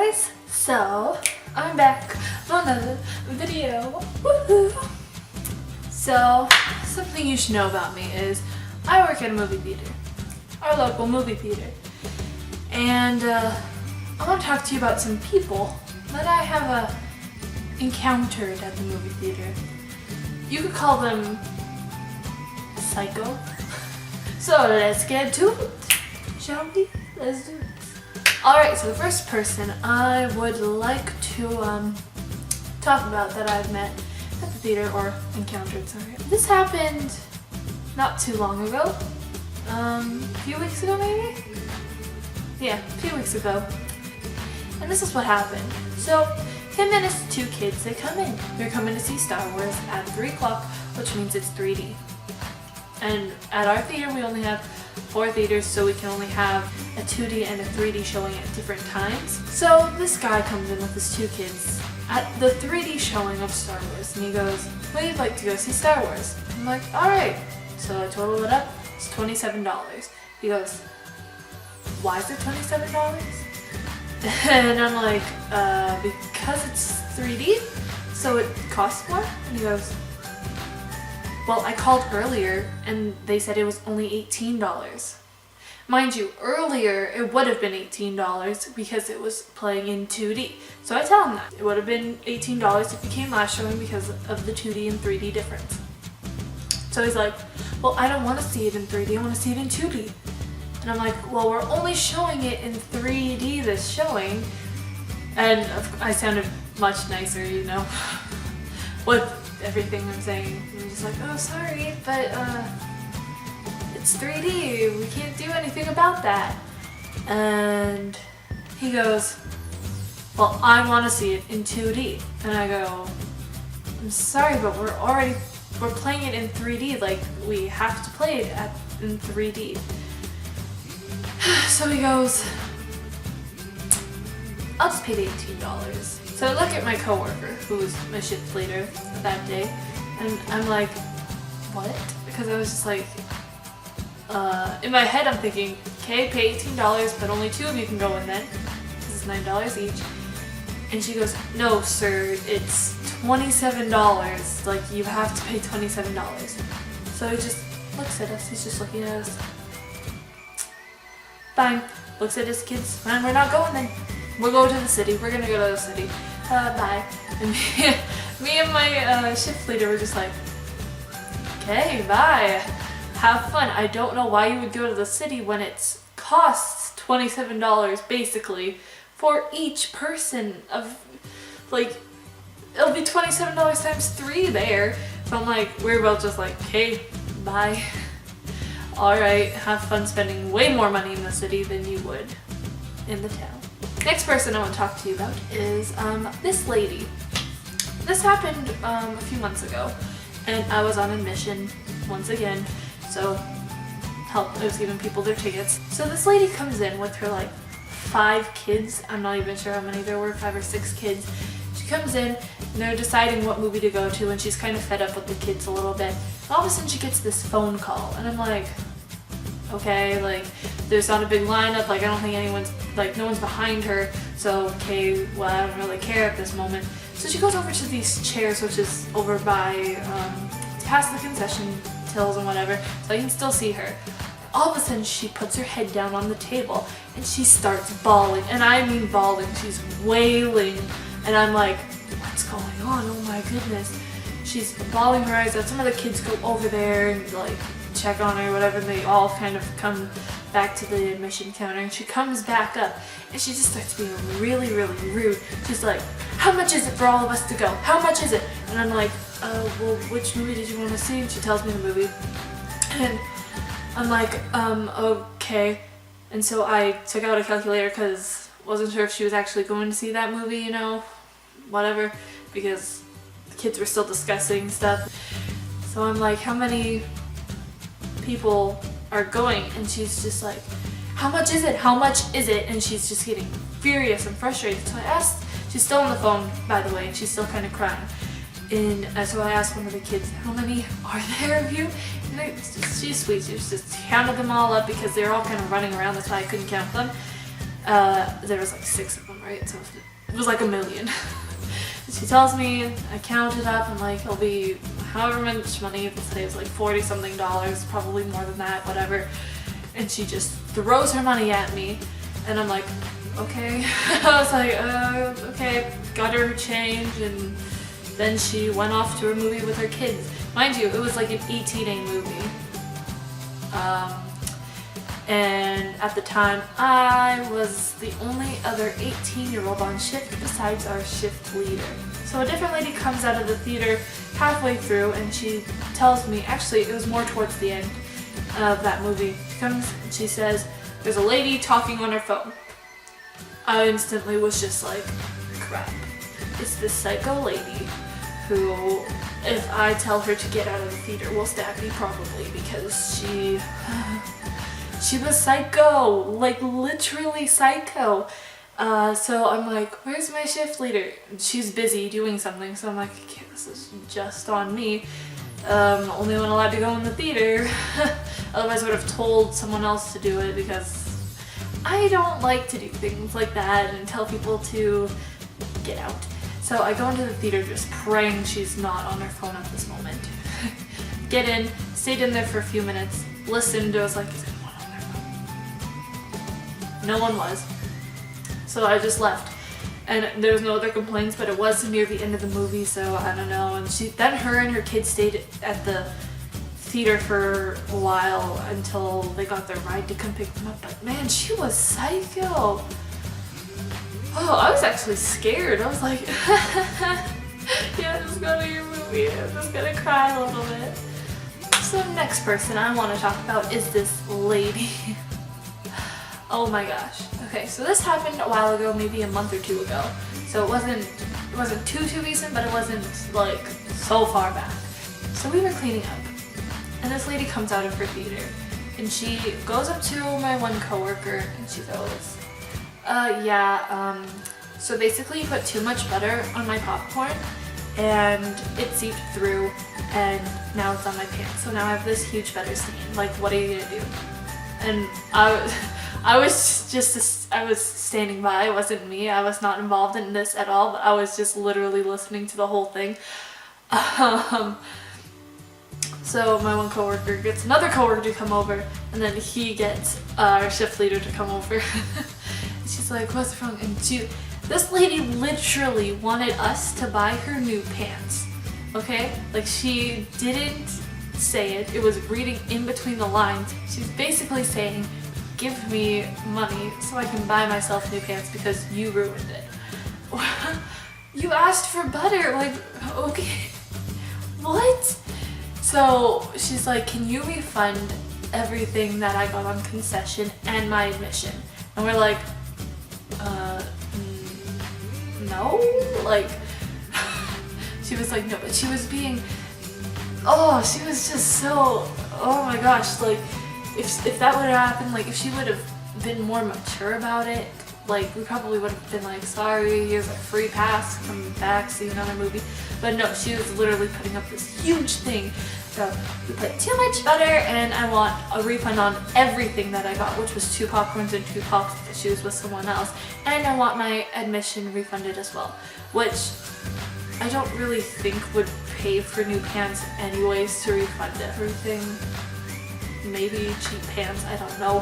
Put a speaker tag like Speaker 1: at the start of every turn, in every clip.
Speaker 1: guys, so I'm back with another video. Woohoo! So something you should know about me is I work at a movie theater, our local movie theater, and I want to talk to you about some people that I have encountered at the movie theater. You could call them psycho. So let's get to it, shall we? Let's do it. Alright, so the first person I would like to talk about that I've met at the theater, or encountered, sorry. This happened not too long ago. A few weeks ago maybe? Yeah, a few weeks ago. And this is what happened. So, him and his two kids, they come in. They're coming to see Star Wars at 3 o'clock, which means it's 3D. And at our theater, we only have 4 theaters, so we can only have a 2D and a 3D showing at different times. So this guy comes in with his two kids at the 3D showing of Star Wars, and he goes, "We'd like to go see Star Wars." I'm like, "Alright." So I total it up, it's $27. He goes, "Why is it $27? And I'm like, because it's 3D, so it costs more?" And he goes, "Well, I called earlier and they said it was only $18. Mind you, earlier it would have been $18 because it was playing in 2D. So I tell him that. It would have been $18 if you came last showing because of the 2D and 3D difference. So he's like, "Well, I don't want to see it in 3D, I want to see it in 2D. And I'm like, "Well, we're only showing it in 3D this showing." And I sounded much nicer, you know, with everything I'm saying. I'm just like, "Oh, sorry, but it's 3D, we can't do anything about that." And he goes, "Well, I want to see it in 2D. And I go, "I'm sorry, but we're playing it in 3D, like we have to play it in 3D. So he goes, "I'll just pay the $18. So I look at my coworker, who was my shift leader that day, and I'm like, "What?" Because I was just like, in my head I'm thinking, okay, pay $18, but only 2 of you can go in then, because it's $9 each. And she goes, "No, sir, it's $27. Like, you have to pay $27. So he just looks at us, he's just looking at us. Fine. Looks at his kids, "Man, we're not going then. We'll go to the city. We're gonna go to the city. Bye." And me and my shift leader were just like, "Okay, bye. Have fun." I don't know why you would go to the city when it costs $27 basically for each person. Like, it'll be $27 times 3 there. So I'm like, we're both just like, "Okay, bye." Alright, have fun spending way more money in the city than you would in the town. Next person I want to talk to you about is this lady. This happened a few months ago, and I was on admission once again, so I was giving people their tickets. So this lady comes in with her like 5 kids. I'm not even sure how many there were, 5 or 6 kids. She comes in and they're deciding what movie to go to, and she's kind of fed up with the kids a little bit. And all of a sudden she gets this phone call, and I'm like, okay, like, there's not a big lineup, like I don't think anyone's, like, no one's behind her, so okay, well, I don't really care at this moment. So she goes over to these chairs, which is over by, past the concession tills and whatever, so I can still see her. All of a sudden she puts her head down on the table and she starts bawling, and I mean bawling, she's wailing, and I'm like, what's going on? Oh my goodness. She's bawling her eyes out. Some of the kids go over there and like check on her or whatever, and they all kind of come back to the admission counter, and she comes back up and she just starts being really, really rude. She's like, "How much is it for all of us to go? How much is it?" And I'm like, "Well, which movie did you want to see?" And she tells me the movie, and I'm like, "Okay." And so I took out a calculator because I wasn't sure if she was actually going to see that movie, you know, whatever, because the kids were still discussing stuff. So I'm like, "How many people are going?" And she's just like, "How much is it? How much is it?" And she's just getting furious and frustrated. So I asked, she's still on the phone, by the way, and she's still kind of crying. And so I asked one of the kids, "How many are there of you?" And she's sweet, she just counted them all up because they were all kind of running around, that's why I couldn't count them. There was like 6 of them, right? So it was like $1 million. She tells me, I counted up, and like it'll be however much money. Let's say it's like $40 something, probably more than that, whatever. And she just throws her money at me, and I'm like, okay. I was like, okay, got her change, and then she went off to a movie with her kids. Mind you, it was like an 18A movie. And at the time, I was the only other 18-year-old on shift besides our shift leader. So a different lady comes out of the theater halfway through, and she tells me, actually it was more towards the end of that movie. She comes and she says, there's a lady talking on her phone. I instantly was just like, crap. It's this psycho lady who, if I tell her to get out of the theater, will stab me probably, because she was psycho, like literally psycho. So I'm like, where's my shift leader? She's busy doing something, so I'm like, okay, this is just on me. Only one allowed to go in the theater. Otherwise I would have told someone else to do it, because I don't like to do things like that and tell people to get out. So I go into the theater just praying she's not on her phone at this moment. Get in, stayed in there for a few minutes, listened, I was like, is anyone on their phone? No one was. So I just left. And there was no other complaints, but it was near the end of the movie, so I don't know. And then her and her kids stayed at the theater for a while until they got their ride to come pick them up. But man, she was psycho. Oh, I was actually scared. I was like, yeah, just go to your movie. I'm just gonna cry a little bit. So next person I want to talk about is this lady. Oh my gosh. Okay, so this happened a while ago, maybe a month or 2 ago. So it wasn't too recent, but it wasn't like so far back. So we were cleaning up, and this lady comes out of her theater, and she goes up to my one coworker, and she goes, so basically you put too much butter on my popcorn, and it seeped through, and now it's on my pants. So now I have this huge butter stain. Like, what are you gonna do? And I was standing by. It wasn't me. I was not involved in this at all, but I was just literally listening to the whole thing. So my one coworker gets another coworker to come over, and then he gets our shift leader to come over. She's like, what's wrong? And this lady literally wanted us to buy her new pants. Okay? Like, she didn't say it. It was reading in between the lines. She's basically saying, give me money so I can buy myself new pants because you ruined it. You asked for butter. Like, okay. What? So she's like, can you refund everything that I got on concession and my admission? And we're like, no. Like, she was like, no, but she was being, she was just so, oh my gosh, like, if that would have happened, like, if she would have been more mature about it, like, we probably would have been like, sorry, here's a free pass, come back, see another movie. But no, she was literally putting up this huge thing. So we put too much butter, and I want a refund on everything that I got, which was 2 popcorns and 2 pops because she was with someone else. And I want my admission refunded as well, which I don't really think would pay for new pants anyways to refund everything. Maybe cheap pants, I don't know.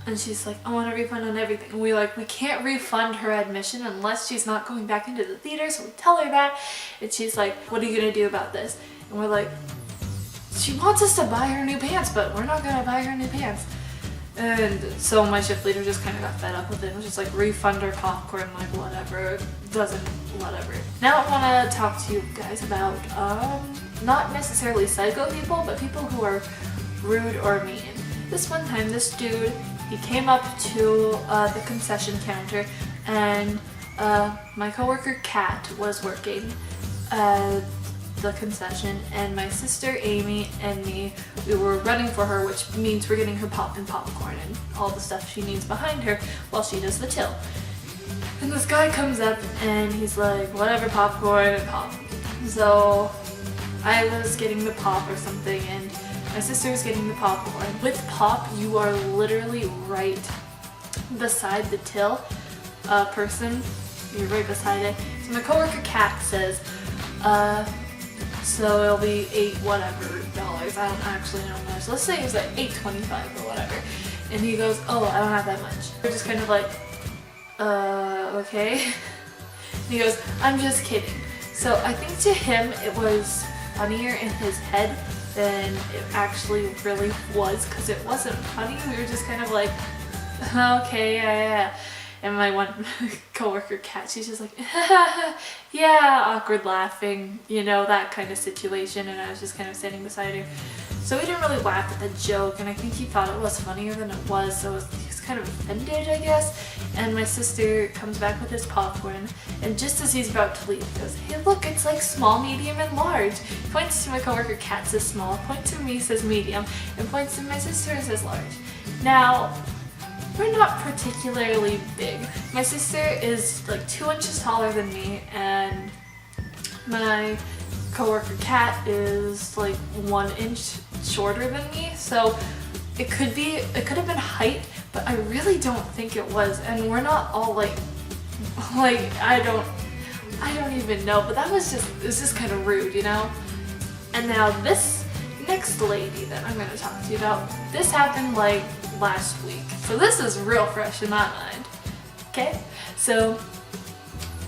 Speaker 1: And she's like, I want a refund on everything. And we can't refund her admission unless she's not going back into the theater. So we tell her that, and she's like, what are you gonna do about this? And we're like, she wants us to buy her new pants, but we're not gonna buy her new pants. And so my shift leader just kind of got fed up with it and was just like, refund her popcorn, like, whatever, whatever. Now I want to talk to you guys about, not necessarily psycho people, but people who are rude or mean. This one time, this dude, he came up to the concession counter, and my coworker Kat was working the concession, and my sister Amy and me, we were running for her, which means we're getting her pop and popcorn and all the stuff she needs behind her while she does the till. And this guy comes up and he's like, whatever, popcorn and pop. So I was getting the pop or something, and My sister was getting the popcorn. With pop, you are literally right beside the till person. You're right beside it. So my coworker Kat says, so it'll be $8 whatever dollars. I don't actually know how much. Let's say it was like $8.25 or whatever. And he goes, oh, I don't have that much. We're just kind of like, okay. And he goes, I'm just kidding. So I think to him it was funnier in his head than it actually really was, because it wasn't funny. We were just kind of like, okay, yeah. And my one coworker Kat, she's just like, yeah, awkward laughing, you know, that kind of situation. And I was just kind of standing beside her. So we didn't really laugh at the joke, and I think he thought it was funnier than it was, so he was kind of offended, I guess. And my sister comes back with his popcorn, and just as he's about to leave, he goes, hey look, it's like small, medium, and large. He points to my coworker Kat, says small, points to me, says medium, and points to my sister and says large. Now, we're not particularly big. My sister is like 2 inches taller than me, and my coworker Kat is like 1 inch shorter than me. So it could have been height, but I really don't think it was. And we're not all like I don't even know. But it was just kind of rude, you know. And now this next lady that I'm going to talk to you about, this happened like last week. So this is real fresh in my mind. Okay? So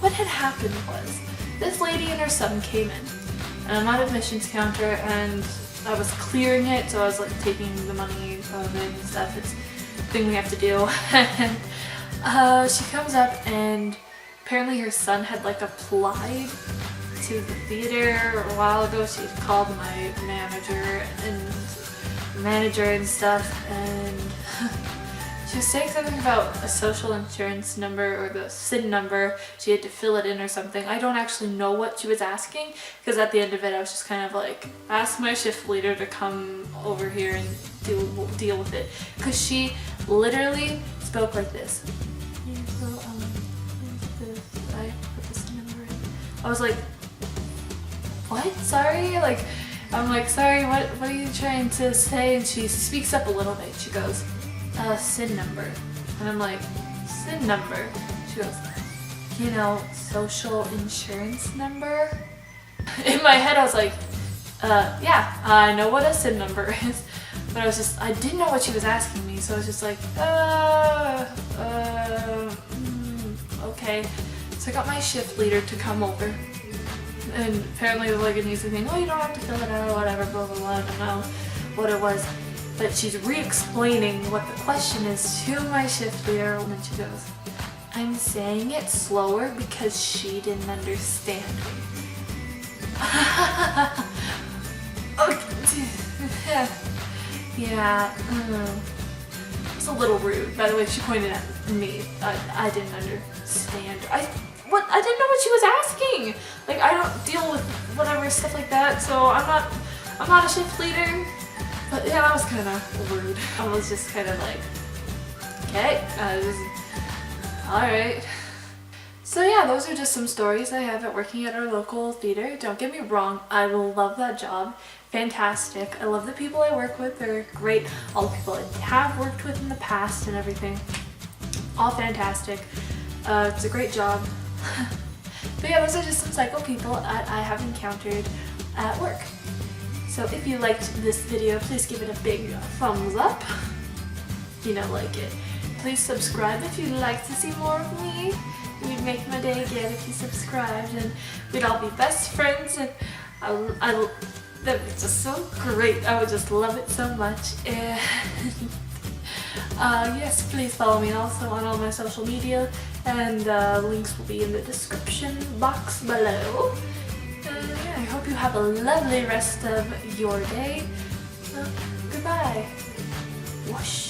Speaker 1: what had happened was this lady and her son came in. And I'm at admissions counter and I was clearing it, so I was like taking the money out of it and stuff. It's a thing we have to do. And she comes up and apparently her son had like applied to the theater a while ago. She had called my manager and stuff, and she was saying something about a social insurance number or the SIN number. She had to fill it in or something. I don't actually know what she was asking, because at the end of it I was just kind of like, ask my shift leader to come over here and deal with it. Because she literally spoke like this. So, I put the SIN number in. I was like, what? Sorry? Like, I'm like, sorry, what are you trying to say? And she speaks up a little bit. She goes, SIN number. And I'm like, SIN number? She goes, you know, social insurance number? In my head I was like, yeah, I know what a SIN number is. But I didn't know what she was asking me, so I was just like, okay. So I got my shift leader to come over. And apparently like an easy thing, oh, you don't have to fill it out or whatever, blah, blah, blah. I don't know what it was. But she's re-explaining what the question is to my shift leader, and then she goes, I'm saying it slower because she didn't understand me. Okay. Yeah, it's a little rude. By the way, she pointed at me. I didn't understand. I didn't know what she was asking. Like, I don't deal with whatever stuff like that, so I'm not a shift leader. But yeah, that was kind of rude. I was just kind of like, okay, alright. So yeah, those are just some stories I have at working at our local theater. Don't get me wrong, I love that job. Fantastic. I love the people I work with. They're great. All the people I have worked with in the past and everything. All fantastic. It's a great job. But yeah, those are just some psycho people I have encountered at work. So if you liked this video, please give it a big thumbs up. You know, like it. Please subscribe if you'd like to see more of me. You'd make my day again if you subscribed, and we'd all be best friends, and that was just so great. I would just love it so much. And yes, please follow me also on all my social media, and links will be in the description box below. Yeah, I hope you have a lovely rest of your day. Goodbye. Whoosh.